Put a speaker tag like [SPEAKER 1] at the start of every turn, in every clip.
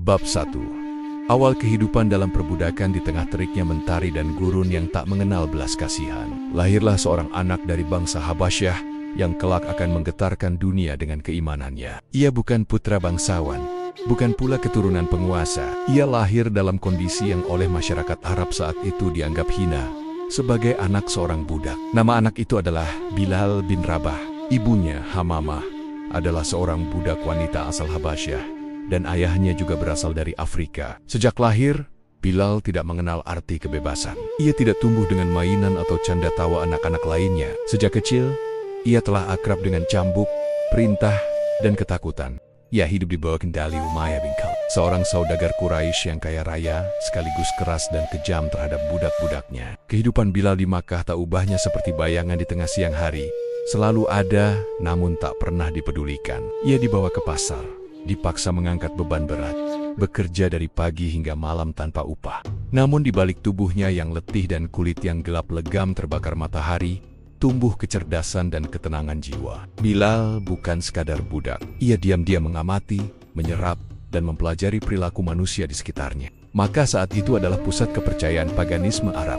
[SPEAKER 1] Bab 1. Awal kehidupan dalam perbudakan di tengah teriknya mentari dan gurun yang tak mengenal belas kasihan. Lahirlah seorang anak dari bangsa Habasyah yang kelak akan menggetarkan dunia dengan keimanannya. Ia bukan putra bangsawan, bukan pula keturunan penguasa. Ia lahir dalam kondisi yang oleh masyarakat Arab saat itu dianggap hina, sebagai anak seorang budak. Nama anak itu adalah Bilal bin Rabah. Ibunya, Hamamah, adalah seorang budak wanita asal Habasyah, dan ayahnya juga berasal dari Afrika. Sejak lahir, Bilal tidak mengenal arti kebebasan. Ia tidak tumbuh dengan mainan atau canda tawa anak-anak lainnya. Sejak kecil, ia telah akrab dengan cambuk, perintah, dan ketakutan. Ia hidup di bawah kendali Umayyah bin Khalaf, seorang saudagar Quraisy yang kaya raya, sekaligus keras dan kejam terhadap budak-budaknya. Kehidupan Bilal di Makkah tak ubahnya seperti bayangan di tengah siang hari. Selalu ada, namun tak pernah dipedulikan. Ia dibawa ke pasar, dipaksa mengangkat beban berat, bekerja dari pagi hingga malam tanpa upah. Namun di balik tubuhnya yang letih dan kulit yang gelap legam terbakar matahari, tumbuh kecerdasan dan ketenangan jiwa. Bilal bukan sekadar budak. Ia diam-diam mengamati, menyerap, dan mempelajari perilaku manusia di sekitarnya. Maka saat itu adalah pusat kepercayaan paganisme Arab.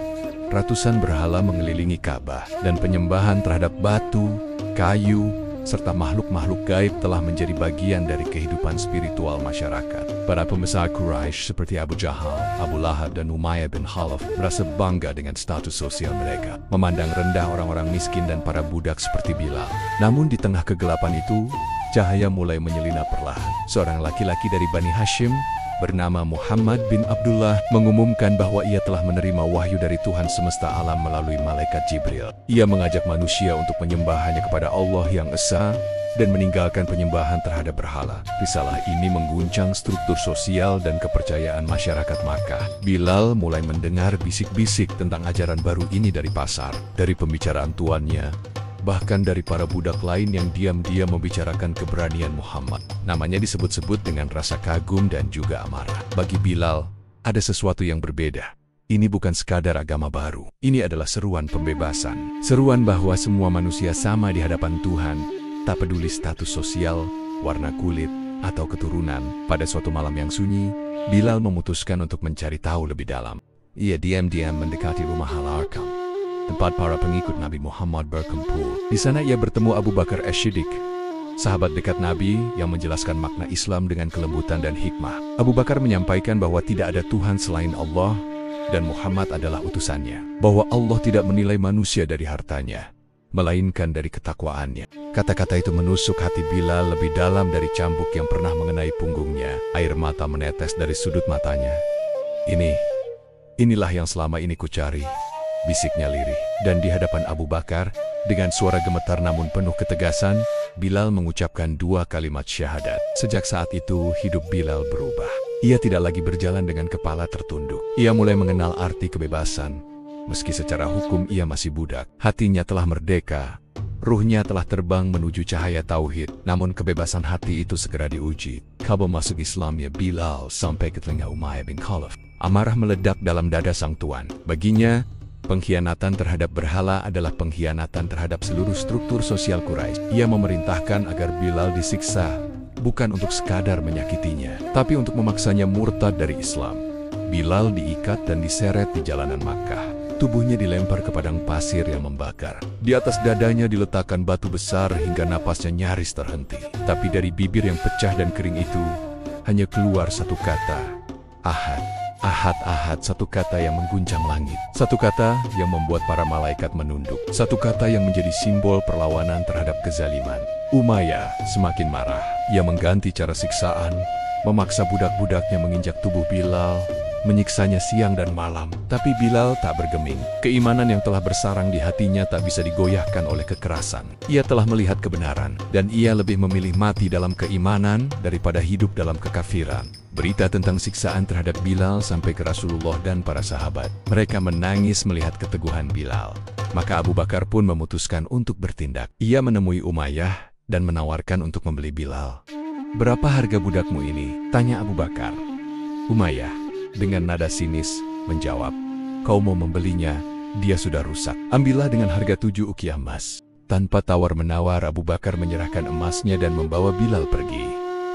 [SPEAKER 1] Ratusan berhala mengelilingi Ka'bah, dan penyembahan terhadap batu, kayu, serta makhluk-makhluk gaib telah menjadi bagian dari kehidupan spiritual masyarakat. Para pembesar Quraisy seperti Abu Jahal, Abu Lahab, dan Umayyah bin Khalaf merasa bangga dengan status sosial mereka, memandang rendah orang-orang miskin dan para budak seperti Bilal. Namun di tengah kegelapan itu, cahaya mulai menyelinap perlahan. Seorang laki-laki dari Bani Hashim bernama Muhammad bin Abdullah mengumumkan bahwa ia telah menerima wahyu dari Tuhan semesta alam melalui malaikat Jibril. Ia mengajak manusia untuk menyembah hanya kepada Allah yang Esa dan meninggalkan penyembahan terhadap berhala. Risalah ini mengguncang struktur sosial dan kepercayaan masyarakat Makkah. Bilal mulai mendengar bisik-bisik tentang ajaran baru ini dari pasar, dari pembicaraan tuannya, bahkan dari para budak lain yang diam-diam membicarakan keberanian Muhammad. Namanya disebut-sebut dengan rasa kagum dan juga amarah. Bagi Bilal, ada sesuatu yang berbeda. Ini bukan sekadar agama baru. Ini adalah seruan pembebasan. Seruan bahwa semua manusia sama di hadapan Tuhan, tak peduli status sosial, warna kulit, atau keturunan. Pada suatu malam yang sunyi, Bilal memutuskan untuk mencari tahu lebih dalam. Ia diam-diam mendekati rumah Al-Arqam, tempat para pengikut Nabi Muhammad berkumpul. Di sana ia bertemu Abu Bakar As-Siddiq, sahabat dekat Nabi yang menjelaskan makna Islam dengan kelembutan dan hikmah. Abu Bakar menyampaikan bahwa tidak ada Tuhan selain Allah dan Muhammad adalah utusannya. Bahwa Allah tidak menilai manusia dari hartanya, melainkan dari ketakwaannya. Kata-kata itu menusuk hati Bilal lebih dalam dari cambuk yang pernah mengenai punggungnya. Air mata menetes dari sudut matanya. Inilah yang selama ini kucari, bisiknya lirih. Dan di hadapan Abu Bakar, dengan suara gemetar namun penuh ketegasan, Bilal mengucapkan dua kalimat syahadat. Sejak saat itu, hidup Bilal berubah. Ia tidak lagi berjalan dengan kepala tertunduk. Ia mulai mengenal arti kebebasan. Meski secara hukum ia masih budak, hatinya telah merdeka. Ruhnya telah terbang menuju cahaya tauhid. Namun kebebasan hati itu segera diuji. Kabel masuk Islamnya Bilal sampai ke telinga Umayyah bin Khalaf. Amarah meledak dalam dada sang tuan. Baginya, pengkhianatan terhadap berhala adalah pengkhianatan terhadap seluruh struktur sosial Quraisy. Ia memerintahkan agar Bilal disiksa, bukan untuk sekadar menyakitinya, tapi untuk memaksanya murtad dari Islam. Bilal diikat dan diseret di jalanan Makkah. Tubuhnya dilempar ke padang pasir yang membakar. Di atas dadanya diletakkan batu besar hingga napasnya nyaris terhenti. Tapi dari bibir yang pecah dan kering itu, hanya keluar satu kata, Ahad. Ahad, ahad, satu kata yang mengguncang langit. Satu kata yang membuat para malaikat menunduk. Satu kata yang menjadi simbol perlawanan terhadap kezaliman. Umayyah semakin marah. Ia mengganti cara siksaan, memaksa budak-budaknya menginjak tubuh Bilal, menyiksanya siang dan malam. Tapi Bilal tak bergeming. Keimanan yang telah bersarang di hatinya tak bisa digoyahkan oleh kekerasan. Ia telah melihat kebenaran, dan ia lebih memilih mati dalam keimanan daripada hidup dalam kekafiran. Berita tentang siksaan terhadap Bilal sampai ke Rasulullah dan para sahabat. Mereka menangis melihat keteguhan Bilal. Maka Abu Bakar pun memutuskan untuk bertindak. Ia menemui Umayyah dan menawarkan untuk membeli Bilal. "Berapa harga budakmu ini?" tanya Abu Bakar. Umayyah dengan nada sinis menjawab, "Kau mau membelinya, dia sudah rusak. Ambillah dengan harga 7 ukiah emas." Tanpa tawar-menawar, Abu Bakar menyerahkan emasnya dan membawa Bilal pergi.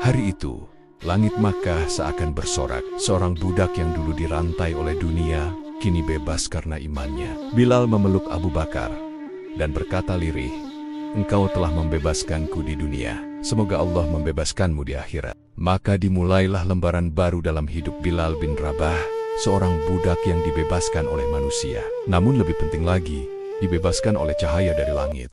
[SPEAKER 1] Hari itu, Langit Makkah seakan bersorak. Seorang budak yang dulu dirantai oleh dunia, kini bebas karena imannya. Bilal memeluk Abu Bakar dan berkata lirih, "Engkau telah membebaskanku di dunia. Semoga Allah membebaskanmu di akhirat." Maka dimulailah lembaran baru dalam hidup Bilal bin Rabah, seorang budak yang dibebaskan oleh manusia. Namun lebih penting lagi, dibebaskan oleh cahaya dari langit.